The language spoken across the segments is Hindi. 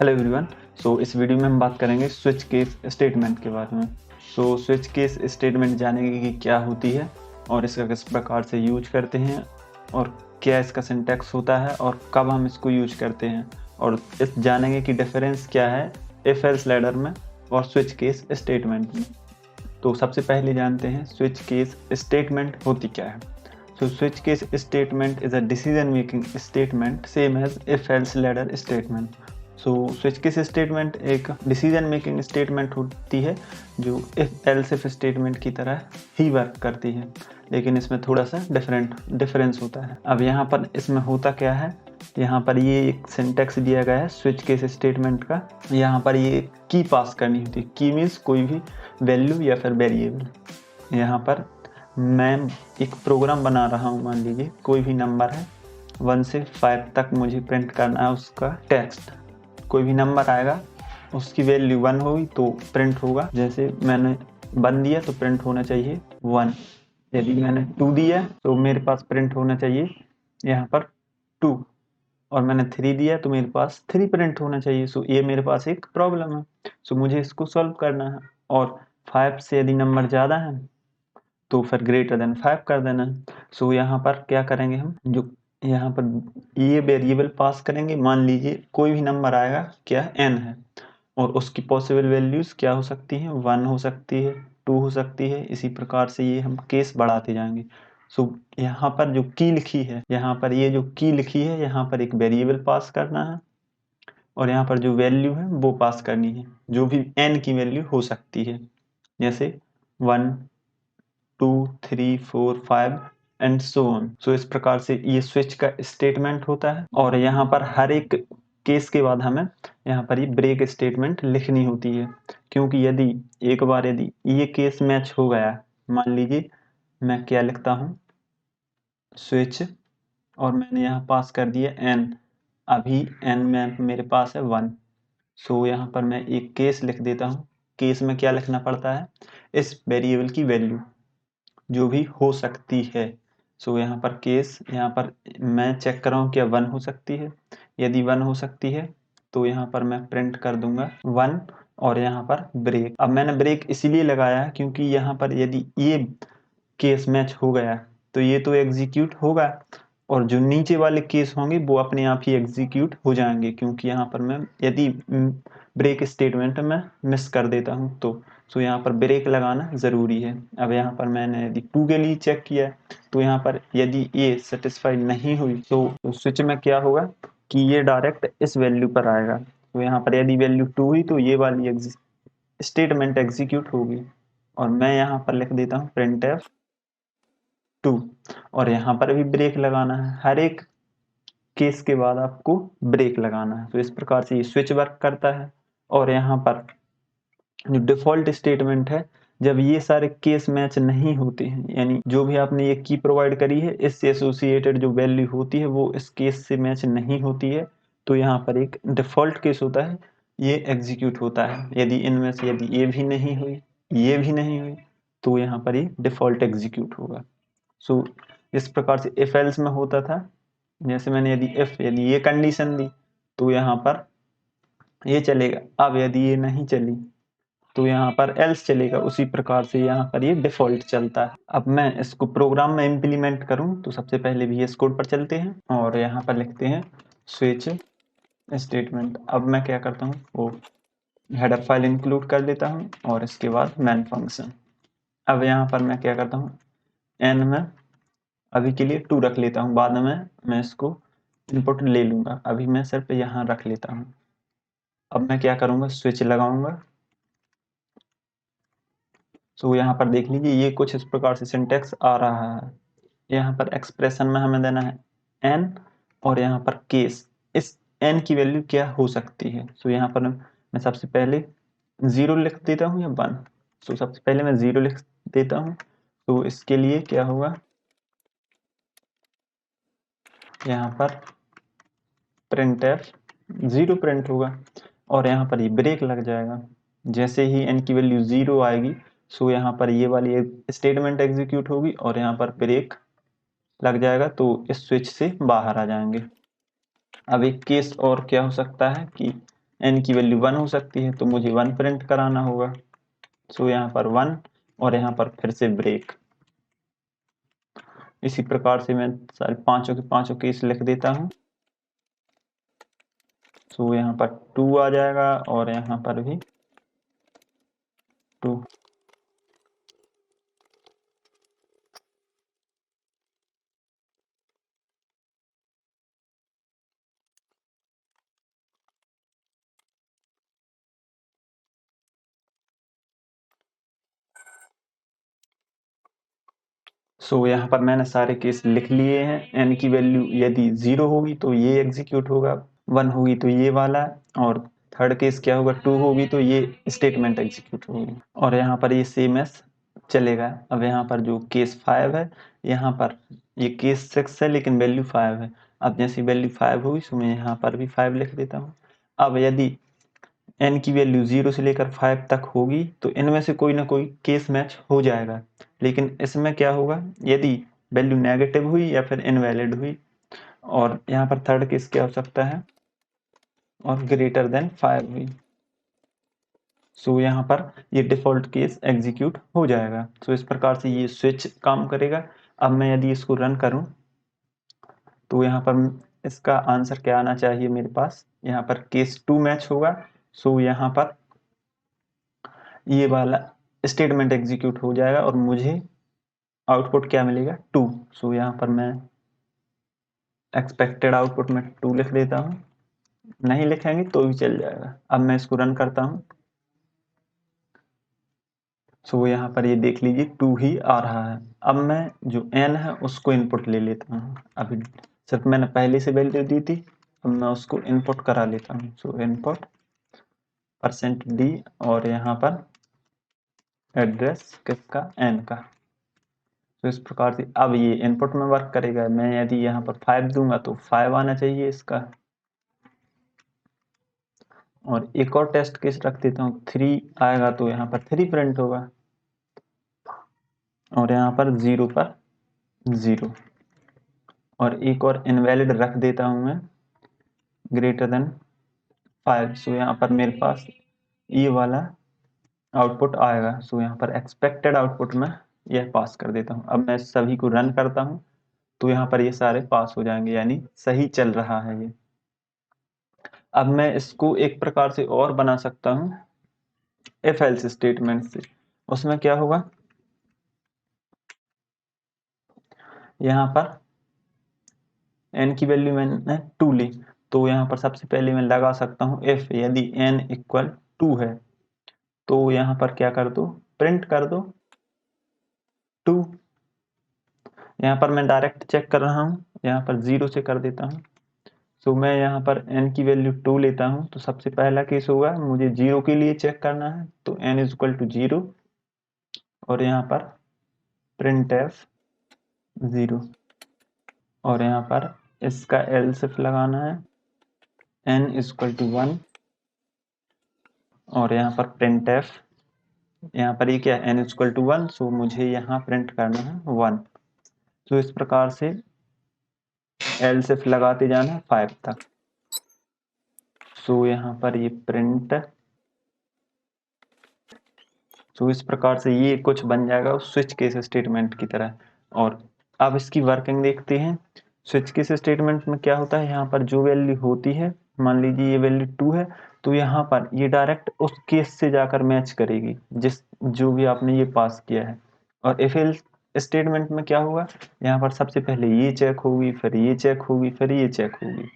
Hello everyone. इस वीडियो में हम बात करेंगे स्विच केस स्टेटमेंट के बारे में। स्विच केस स्टेटमेंट जानेंगे कि क्या होती है और इसका किस प्रकार से यूज करते हैं और क्या इसका सिंटैक्स होता है और कब हम इसको यूज करते हैं, और इस जानेंगे कि डिफरेंस क्या है इफ एल्स लैडर में और स्विच केस स्टेटमेंट में। तो सबसे पहले जानते हैं स्विच केस स्टेटमेंट होती क्या है। Switch case statement is a decision making statement same as if else ladder statement. Switch case statement एक डिसीजन मेकिंग स्टेटमेंट होती है जो इफ एल्स इफ स्टेटमेंट की तरह ही वर्क करती है, लेकिन इसमें थोड़ा सा डिफरेंस होता है। अब यहाँ पर इसमें होता क्या है, यहाँ पर ये एक सिंटैक्स दिया गया है स्विच केस स्टेटमेंट का। यहाँ पर ये की पास करनी होती है। की मीन्स कोई भी वैल्यू या फिर वेरिएबल। यहाँ पर मैं एक प्रोग्राम बना रहा हूँ, मान लीजिए कोई भी नंबर है 1 से 5 तक मुझे प्रिंट करना है उसका टेक्स्ट। कोई भी नंबर आएगा उसकी वैल्यू 1 होगी तो प्रिंट होगा। जैसे मैंने 1 दिया तो प्रिंट होना चाहिए 1। यदि मैंने 2 दिया तो मेरे पास प्रिंट होना चाहिए यहाँ पर 2। और मैंने 3 दिया तो मेरे पास 3 प्रिंट होना चाहिए। ये मेरे पास एक प्रॉब्लम है। मुझे इसको सॉल्व करना है। और 5 से यदि नंबर ज़्यादा है तो फिर ग्रेटर देन 5 कर देना है। यहाँ पर क्या करेंगे हम, जो यहाँ पर ये वेरिएबल पास करेंगे। मान लीजिए कोई भी नंबर आएगा, क्या n है, और उसकी पॉसिबल वैल्यूज क्या हो सकती हैं, 1 हो सकती है, 2 हो सकती है। इसी प्रकार से ये हम केस बढ़ाते जाएंगे। यहाँ पर जो की लिखी है, यहाँ पर ये जो की लिखी है, यहाँ पर एक वेरिएबल पास करना है और यहाँ पर जो वैल्यू है वो पास करनी है, जो भी n की वैल्यू हो सकती है, जैसे 1 2 3 4 5 एंड सो ऑन। इस प्रकार से ये स्विच का स्टेटमेंट होता है। और यहाँ पर हर एक केस के बाद हमें यहाँ पर ये ब्रेक स्टेटमेंट लिखनी होती है, क्योंकि यदि एक बार यदि ये केस मैच हो गया, मान लीजिए मैं क्या लिखता हूँ, स्विच, और मैंने यहाँ पास कर दिया n। अभी n में मेरे पास है 1। यहाँ पर मैं एक केस लिख देता हूँ। केस में क्या लिखना पड़ता है, इस वेरिएबल की वैल्यू जो भी हो सकती है। यहाँ पर केस, यहाँ पर मैं चेक कर रहा हूँ क्या 1 हो सकती है। यदि 1 हो सकती है तो यहाँ पर मैं प्रिंट कर दूंगा 1 और यहाँ पर ब्रेक। अब मैंने ब्रेक इसीलिए लगाया है क्योंकि यहाँ पर यदि ये केस मैच हो गया तो ये तो एग्जीक्यूट होगा, और जो नीचे वाले केस होंगे वो अपने आप ही एग्जीक्यूट हो जाएंगे, क्योंकि यहाँ पर मैं यदि ब्रेक स्टेटमेंट में मिस कर देता हूँ तो यहाँ पर ब्रेक लगाना ज़रूरी है। अब यहाँ पर मैंने यदि 2 के लिए चेक किया तो यहाँ पर यदि ये सेटिस्फाइड नहीं हुई तो स्विच में क्या होगा कि ये डायरेक्ट इस वैल्यू पर आएगा। तो यहाँ पर यदि वैल्यू 2 हुई तो ये वाली स्टेटमेंट एग्जीक्यूट होगी। और मैं यहाँ पर लिख देता हूँ printf 2, और यहाँ पर भी ब्रेक लगाना है। हर एक केस के बाद आपको ब्रेक लगाना है। तो इस प्रकार से ये स्विच वर्क करता है। और यहाँ पर जो डिफॉल्ट स्टेटमेंट है, जब ये सारे केस मैच नहीं होते हैं, यानी जो भी आपने ये की प्रोवाइड करी है इससे एसोसिएटेड जो वैल्यू होती है वो इस केस से मैच नहीं होती है, तो यहाँ पर एक डिफॉल्ट केस होता है, ये एग्जीक्यूट होता है। यदि इनमें से यदि ये भी नहीं हुई, ये भी नहीं हुई, तो यहाँ पर ये डिफॉल्ट एग्जीक्यूट होगा। इस प्रकार से इफ एल्स में होता था, जैसे मैंने यदि ये कंडीशन दी तो यहाँ पर ये चलेगा। अब यदि ये नहीं चली तो यहाँ पर एल्स चलेगा। उसी प्रकार से यहाँ पर ये डिफॉल्ट चलता है। अब मैं इसको प्रोग्राम में इम्प्लीमेंट करूँ तो सबसे पहले VS कोड पर चलते हैं और यहाँ पर लिखते हैं स्विच स्टेटमेंट। अब मैं क्या करता हूँ, वो हेडर फाइल इंक्लूड कर देता हूँ और इसके बाद मेन फंक्शन। अब यहाँ पर मैं क्या करता हूँ, n में अभी के लिए 2 रख लेता हूँ, बाद में मैं इसको इनपुट ले लूंगा। अभी मैं सिर्फ यहाँ रख लेता हूँ। अब मैं क्या करूँगा, स्विच लगाऊंगा। यहाँ पर देख लीजिए ये कुछ इस प्रकार से सिंटेक्स आ रहा है। यहाँ पर एक्सप्रेशन में हमें देना है n, और यहाँ पर केस, इस n की वैल्यू क्या हो सकती है। यहाँ पर मैं सबसे पहले 0 लिख देता हूँ या 1। सबसे पहले मैं 0 लिख देता हूँ। तो इसके लिए क्या होगा, यहाँ पर printf 0 प्रिंट होगा और यहाँ पर ये ब्रेक लग जाएगा। जैसे ही n की वैल्यू 0 आएगी यहाँ पर ये वाली स्टेटमेंट एग्जीक्यूट होगी और यहाँ पर ब्रेक लग जाएगा, तो इस स्विच से बाहर आ जाएंगे। अब एक केस और क्या हो सकता है कि n की वैल्यू 1 हो सकती है, तो मुझे 1 प्रिंट कराना होगा। सो यहाँ पर 1 और यहाँ पर फिर से ब्रेक। इसी प्रकार से मैं सारे पांचों के पांचों केस लिख देता हूँ। सो यहाँ पर 2 आ जाएगा और यहाँ पर भी 2। सो यहाँ पर मैंने सारे केस लिख लिए हैं। n की वैल्यू यदि 0 होगी तो ये एग्जीक्यूट होगा, 1 होगी तो ये वाला, और थर्ड केस क्या होगा, 2 होगी तो ये स्टेटमेंट एग्जीक्यूट होगी। और यहाँ पर ये सेम एस चलेगा। अब यहाँ पर जो केस 5 है, यहाँ पर ये केस 6 है लेकिन वैल्यू 5 है। अब जैसी वैल्यू 5 होगी तो मैं यहाँ पर भी 5 लिख देता हूँ। अब यदि n की वैल्यू 0 से लेकर 5 तक होगी तो इनमें से कोई ना कोई केस मैच हो जाएगा, लेकिन इसमें क्या होगा, यदि वैल्यू नेगेटिव हुई या फिर इनवैलिड हुई, और यहाँ पर थर्ड केस क्या हो सकता है, और ग्रेटर देन 5 हुई, सो यहाँ पर ये डिफॉल्ट केस एग्जीक्यूट हो जाएगा। सो इस प्रकार से ये स्विच काम करेगा। अब मैं यदि इसको रन करूं तो यहाँ पर इसका आंसर क्या आना चाहिए मेरे पास, यहाँ पर केस 2 मैच होगा। सो यहाँ पर ये वाला स्टेटमेंट एग्जीक्यूट हो जाएगा और मुझे आउटपुट क्या मिलेगा, 2। सो यहाँ पर मैं एक्सपेक्टेड आउटपुट में 2 लिख देता हूँ, नहीं लिखेंगे तो भी चल जाएगा। अब मैं इसको रन करता हूँ। सो यहाँ पर ये देख लीजिए 2 ही आ रहा है। अब मैं जो n है उसको इनपुट ले लेता हूँ। अभी सिर्फ मैंने पहले से वैल्यू दी थी, अब मैं उसको इनपुट करा लेता हूँ। सो इनपुट %d और यहाँ पर एड्रेस किसका, n का। तो इस प्रकार से अब ये इनपुट में वर्क करेगा। मैं यदि यहाँ पर 5 दूंगा तो 5 आना चाहिए इसका। और एक और टेस्ट केस रख देता हूँ, 3 आएगा तो यहाँ पर 3 प्रिंट होगा, और यहाँ पर 0 पर 0। और एक और इनवैलिड रख देता हूँ मैं, ग्रेटर देन 5। सो यहाँ पर मेरे पास ये वाला आउटपुट आएगा। सो यहाँ पर एक्सपेक्टेड आउटपुट में यह पास कर देता हूँ। अब मैं सभी को रन करता हूँ तो यहाँ पर ये सारे पास हो जाएंगे, यानी सही चल रहा है ये। अब मैं इसको एक प्रकार से और बना सकता हूँ, इफ एल्स स्टेटमेंट से। उसमें क्या होगा, यहाँ पर n की वैल्यू मैंने 2 ली, तो यहाँ पर सबसे पहले मैं लगा सकता हूँ इफ, यदि n इक्वल 2 है तो यहाँ पर क्या कर दो, प्रिंट कर दो 2। यहाँ पर मैं डायरेक्ट चेक कर रहा हूँ, यहाँ पर 0 से कर देता हूँ। तो मैं यहाँ पर n की वैल्यू 2 लेता हूँ, तो सबसे पहला केस होगा, मुझे 0 के लिए चेक करना है, तो n इज इक्वल टू 0 और यहाँ पर प्रिंट एफ 0, और यहाँ पर इसका एल्स इफ लगाना है, n इज इक्वल टू 1 और यहाँ पर प्रिंट एफ, यहाँ पर ये क्या है, n इज इक्वल टू 1, सो मुझे यहाँ प्रिंट करना है 1। तो इस प्रकार से एल्स इफ लगाते जाना है 5 तक। सो यहाँ पर ये प्रिंट, तो इस प्रकार से ये कुछ बन जाएगा स्विच केस स्टेटमेंट की तरह। और अब इसकी वर्किंग देखते हैं। स्विच केस स्टेटमेंट में क्या होता है, यहाँ पर जो वैल्यू होती है, मान लीजिए ये वैल्यू 2 है, तो यहाँ पर ये डायरेक्ट उस केस से जाकर मैच करेगी जिस जो भी आपने ये पास किया है। और इफ एल्स स्टेटमेंट में क्या होगा, यहाँ पर सबसे पहले ये चेक होगी, फिर ये चेक होगी, फिर ये चेक होगी।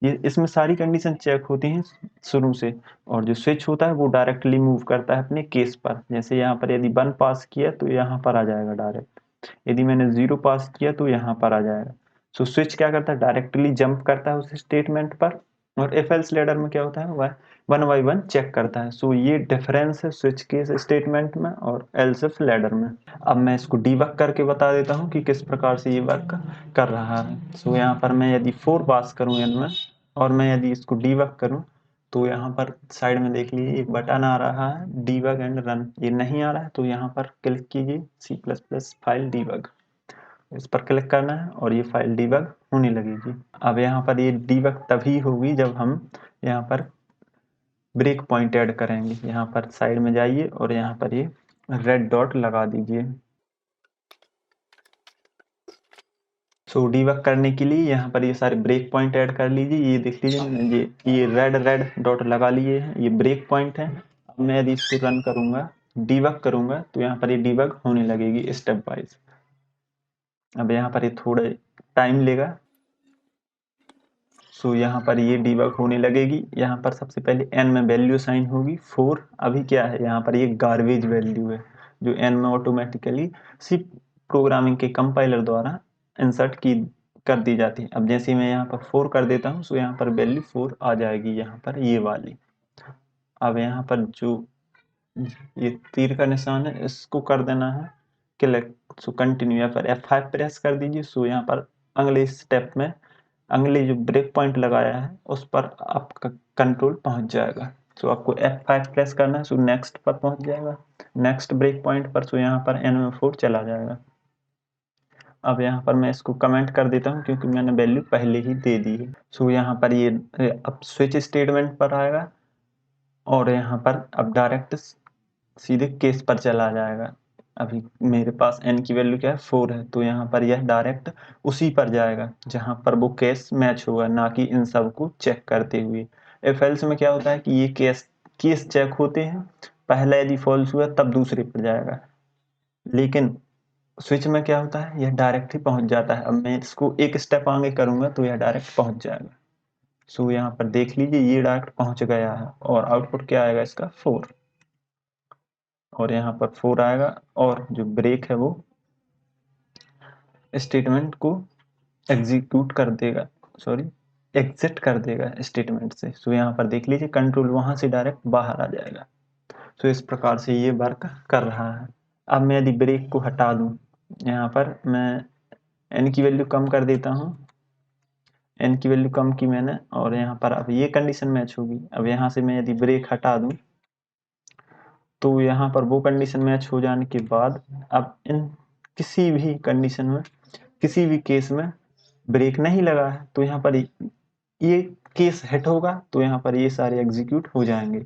ये इसमें सारी कंडीशन चेक होती हैं शुरू से, और जो स्विच होता है वो डायरेक्टली मूव करता है अपने केस पर। जैसे यहाँ पर यदि 1 पास किया तो यहाँ पर आ जाएगा डायरेक्ट, यदि मैंने 0 पास किया तो यहाँ पर आ जाएगा। सो स्विच क्या करता है, डायरेक्टली जंप करता है उस स्टेटमेंट पर। और इफ एल्स लैडर में क्या होता है, वह 1 बाई 1 चेक करता है। सो ये डिफरेंस है स्विच केस स्टेटमेंट में और एल्स इफ लैडर में। अब मैं इसको डीबग करके बता देता हूँ कि किस प्रकार से ये वर्क कर रहा है। सो यहाँ पर मैं यदि 4 पास करूँ इनमें और मैं यदि इसको डीबग करूँ, तो यहाँ पर साइड में देख लीजिए एक बटन आ रहा है, डीबग एंड रन। ये नहीं आ रहा है तो यहाँ पर क्लिक कीजिए C++ फाइल डीबग, इस पर क्लिक करना है और ये फाइल डीबग होने लगेगी। अब यहाँ पर ये डीबग तभी होगी जब हम यहाँ पर ब्रेक पॉइंट ऐड करेंगे। यहाँ पर साइड में जाइए और यहाँ पर ये रेड डॉट लगा दीजिए। सो डीबग करने के लिए यहाँ पर ये सारे ब्रेक पॉइंट ऐड कर लीजिए। ये देख लीजिए मैंने ये रेड डॉट लगा लिए हैं, ये ब्रेक पॉइंट है। अब मैं यदि इसको रन करूंगा, डीबग करूंगा, तो यहाँ पर ये डीबग होने लगेगी स्टेप वाइज। अब यहाँ पर ये थोड़ा टाइम लेगा। सो यहाँ पर ये डीबग होने लगेगी। यहाँ पर सबसे पहले एन में वैल्यू साइन होगी 4। अभी क्या है, यहाँ पर ये गार्बेज वैल्यू है जो एन में ऑटोमेटिकली सी प्रोग्रामिंग के कंपाइलर द्वारा इंसर्ट की कर दी जाती है। अब जैसे मैं यहाँ पर 4 कर देता हूँ, सो यहाँ पर वैल्यू 4 आ जाएगी यहाँ पर ये वाली। अब यहाँ पर जो ये तीर का निशान है इसको कर देना है क्लिक। सो कंटिन्यू, यहाँ पर F5 प्रेस कर दीजिए। सो यहाँ पर अगले स्टेप में अगले जो ब्रेक पॉइंट लगाया है उस पर आपका कंट्रोल पहुंच जाएगा। सो आपको F5 प्रेस करना है। सो नेक्स्ट पर पहुंच जाएगा, नेक्स्ट ब्रेक पॉइंट पर। सो यहाँ पर NM4 चला जाएगा। अब यहाँ पर मैं इसको कमेंट कर देता हूँ क्योंकि मैंने वैल्यू पहले ही दे दी है। सो यहाँ पर ये अब स्विच स्टेटमेंट पर आएगा और यहाँ पर अब डायरेक्ट सीधे केस पर चला जाएगा। अभी मेरे पास n की वैल्यू क्या है, 4 है, तो यहाँ पर यह डायरेक्ट उसी पर जाएगा जहाँ पर वो केस मैच होगा, ना कि इन सब को चेक करते हुए। इफ एल्स में क्या होता है कि ये केस चेक होते हैं, पहला यदि फॉल्स हुआ तब दूसरे पर जाएगा, लेकिन स्विच में क्या होता है, यह डायरेक्ट ही पहुंच जाता है। अब मैं इसको एक स्टेप आगे करूंगा तो यह डायरेक्ट पहुंच जाएगा। सो यहाँ पर देख लीजिए ये डायरेक्ट पहुंच गया है और आउटपुट क्या आएगा इसका 4, और यहाँ पर 4 आएगा और जो ब्रेक है वो स्टेटमेंट को एग्जीक्यूट कर देगा, सॉरी एग्जिट कर देगा स्टेटमेंट से। सो यहाँ पर देख लीजिए कंट्रोल वहां से डायरेक्ट बाहर आ जाएगा। सो इस प्रकार से ये वर्क कर रहा है। अब मैं यदि ब्रेक को हटा दूं, यहाँ पर मैं n की वैल्यू कम कर देता हूँ, n की वैल्यू कम की मैंने, और यहाँ पर अब ये कंडीशन मैच होगी। अब यहाँ से मैं यदि ब्रेक हटा दूं तो यहाँ पर वो कंडीशन मैच हो जाने के बाद अब इन किसी भी कंडीशन में, किसी भी केस में ब्रेक नहीं लगा है तो यहाँ पर ये केस हिट होगा तो यहाँ पर ये सारे एग्जीक्यूट हो जाएंगे।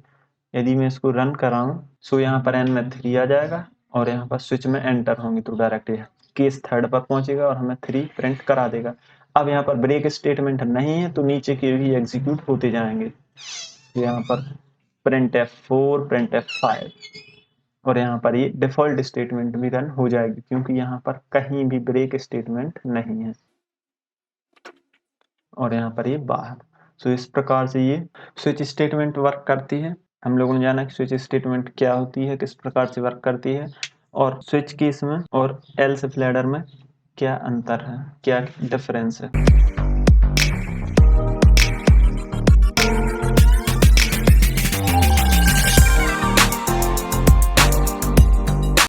यदि मैं इसको रन कराऊं, सो यहाँ पर n में 3 आ जाएगा और यहाँ पर स्विच में एंटर होंगे तो डायरेक्ट केस थर्ड पर पहुंचेगा और हमें 3 प्रिंट करा देगा। अब यहाँ पर ब्रेक स्टेटमेंट नहीं है तो नीचे के भी एग्जीक्यूट होते जाएंगे। यहाँ पर प्रिंट F4, प्रिंट F5, और यहाँ पर ये डिफॉल्ट स्टेटमेंट भी रन हो जाएगी क्योंकि यहाँ पर कहीं भी ब्रेक स्टेटमेंट नहीं है, और यहाँ पर ये बाहर। सो इस प्रकार से ये स्विच स्टेटमेंट वर्क करती है। हम लोगों ने जाना कि स्विच स्टेटमेंट क्या होती है, किस प्रकार से वर्क करती है, और स्विच केस में और एल्स लैडर में क्या अंतर है, क्या डिफरेंस है।